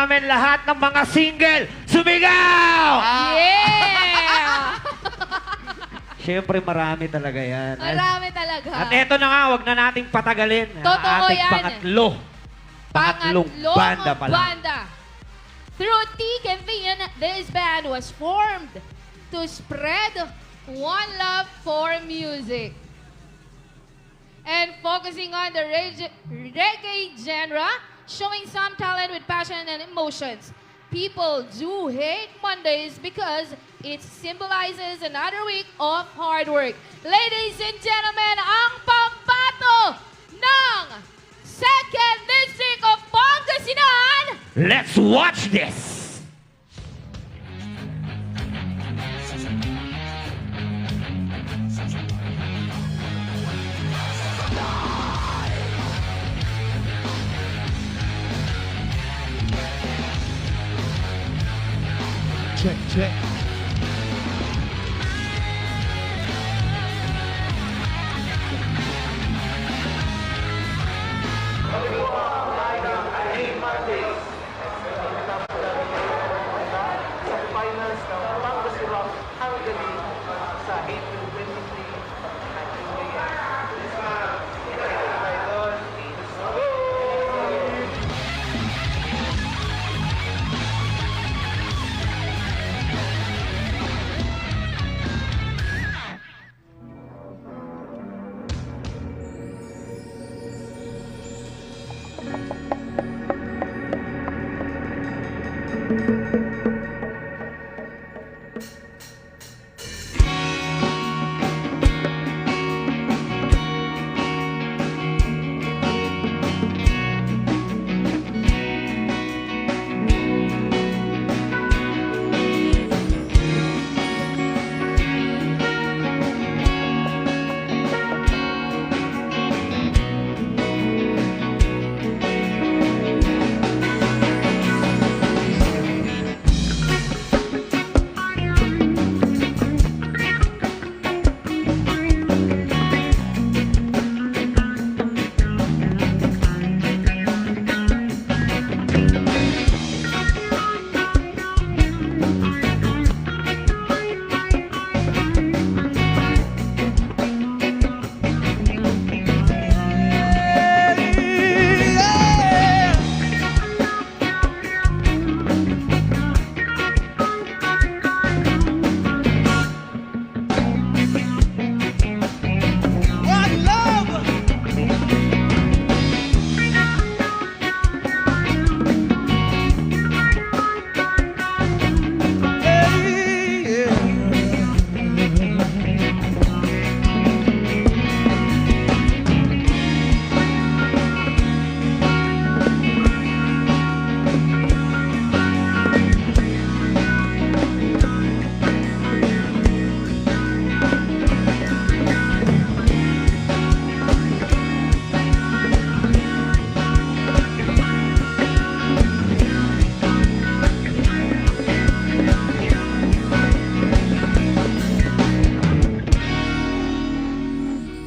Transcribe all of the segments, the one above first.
namin lahat ng mga single. Sumigaw! Yeah! Siyempre, marami talaga yan. Marami talaga. At eto na nga, wag na nating patagalin. Ang Totoo ating yan. pangatlong banda pa lang. banda. Through thick and thin, this band was formed to spread one love for music. And focusing on the reggae genre, showing some talent with passion and emotions. People do hate Mondays because it symbolizes another week of hard work. Ladies and gentlemen, ang pambato ng Second District of Pangasinan, Let's watch this! Check, check. Finals ng Pangasinan ang galing sa April 23 at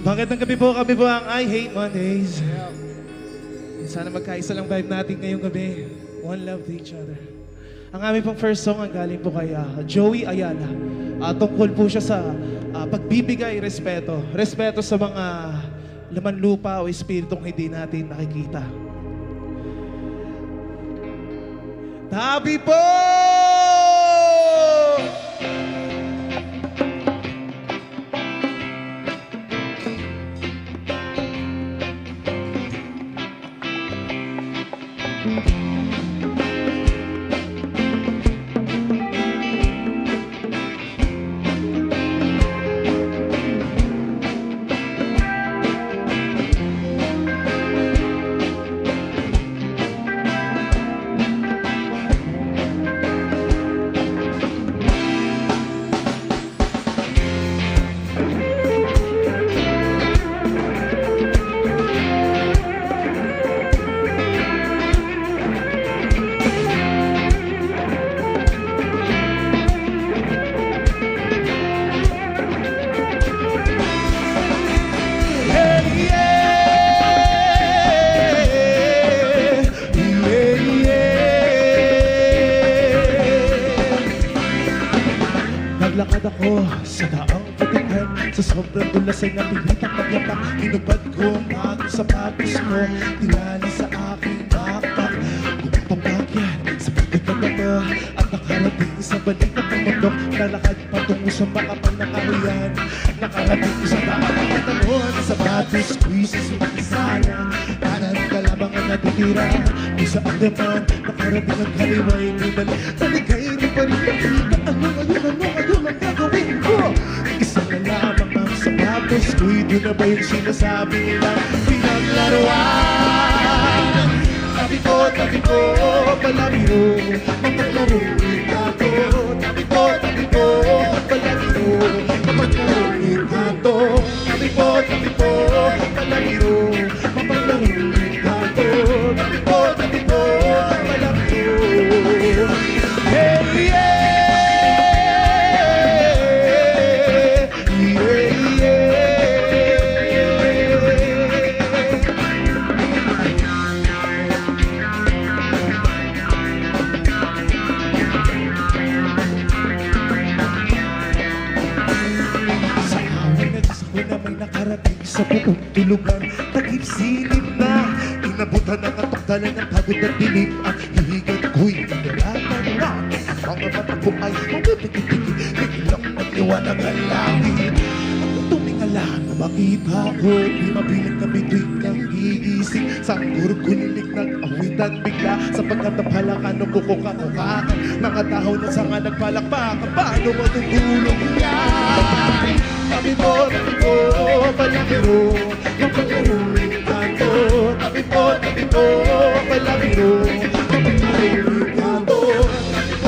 Magandang gabi po, kami po ang I Hate Mondays. Sana magkaisa lang vibe natin ngayong gabi. One love to each other. Ang aming pong first song ang galing po kay Joey Ayala. Tungkol po siya sa pagbibigay respeto. Respeto sa mga laman lupa o espiritong hindi natin nakikita. Tabi po! Naglalakad ako sa daang putikan. Sa sobrang dulas ay napilitang maglapak. Inubad ko ang bagong sapatos mo. Tinali sa aking backpack. Gumapapag yan sa pagkatag ito. At nakarating sa balikat ng mundo. Nalakad patungo sa makapal na kahuyan. Nakarating ko sa daang pagkatalon. Sapatos, squeezes, makisala. Para rin kalabangan na titira. Kung saan naman nakarating ang kaliway. Taligay niyo pa rin nakita. Ano ang gagawin ko? Isa na lamang ang sapatos ko. Ito na ba yung sinasabi nilang pinaglaruan? Tabi ko, palabiro. Mapaglaro ikato. Tabi ko, palabiro. Mapaglaro ikato. Tabi ko, palabiro. Mapaglaro ikato. Tabi ko, palabiro. Hey, yeah! Sa buong tulugan, takip silip na inabutan ang katuktalan ng pagod at dilim. Ang hihigat ko'y nilalaman na ang mga mata ko ay mabibigit-bigit. Biglang magliwanag ang langit. Ang tumingala na makita ko, di mabilang na bituin ng gigising. Sa kurog kunilig ng awitan bigla, sapagkat ang palakan ng bukok-akukaan. Mga tao na sanga nagpalakpakan, paano matutulog yan? Tabi ko, palabiro. Mapaglaro ikato. Tabi ko, palabiro. Mapaglaro ikato.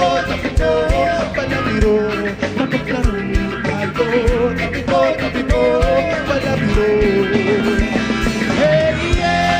Tabi ko, palabiro. Mapaglaro ikato. Tabi ko, palabiro. Hey, yeah!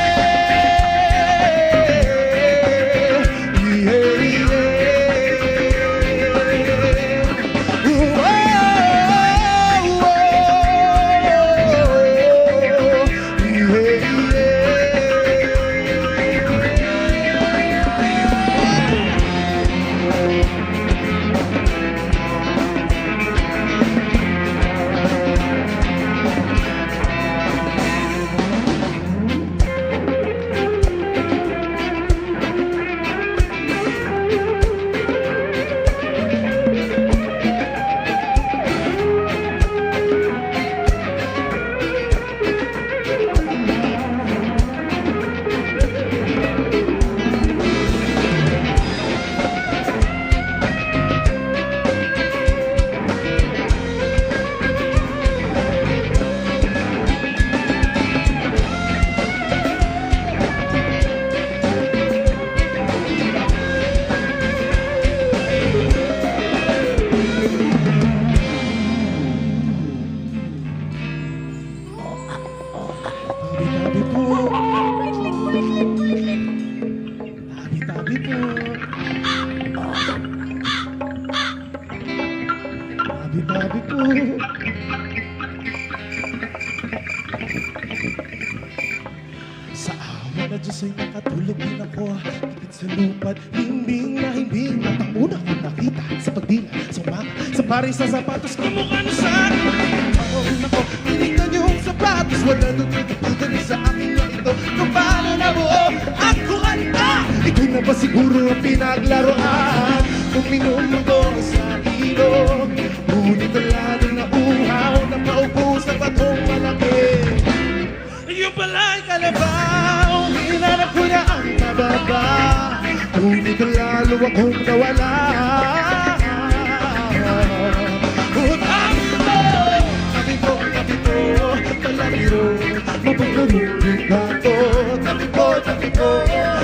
Tabi po. Sa awa na Diyos ay nakatulog din ako. Higit sa lupa't himbing na ang una ko nakita sa pagdila, sa umaga, sa pares sa sapatos ko mukha na sa akin. Ako, tinignan yung sapatos, wala nagtututugan sa akin na ito. Kung paano nabuo, ako anda. Ikaw na ba siguro ang pinaglaruan? Kung minumang ko sa ilog, ngunit lalo na uhaw na paupo sa batong malaki. Yung pala'y kalabaw, hinanap ko na ang pababa, ngunit lalo akong nawala. Tabi ko, palabiro, mapaglaro ikato. Tabi ko,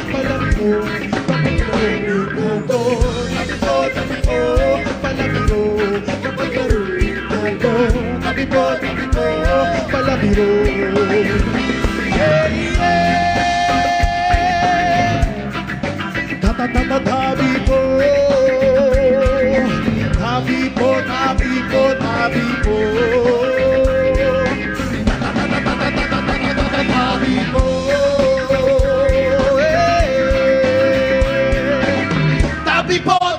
palabiro, mapaglaro ikato. Tabi ko, palabiro, mapaglaro ikato. Tabi ko, palabiro. Hey, yeah! Tabi ko. Tabi ko. Tabi ko, hey. Tabi po.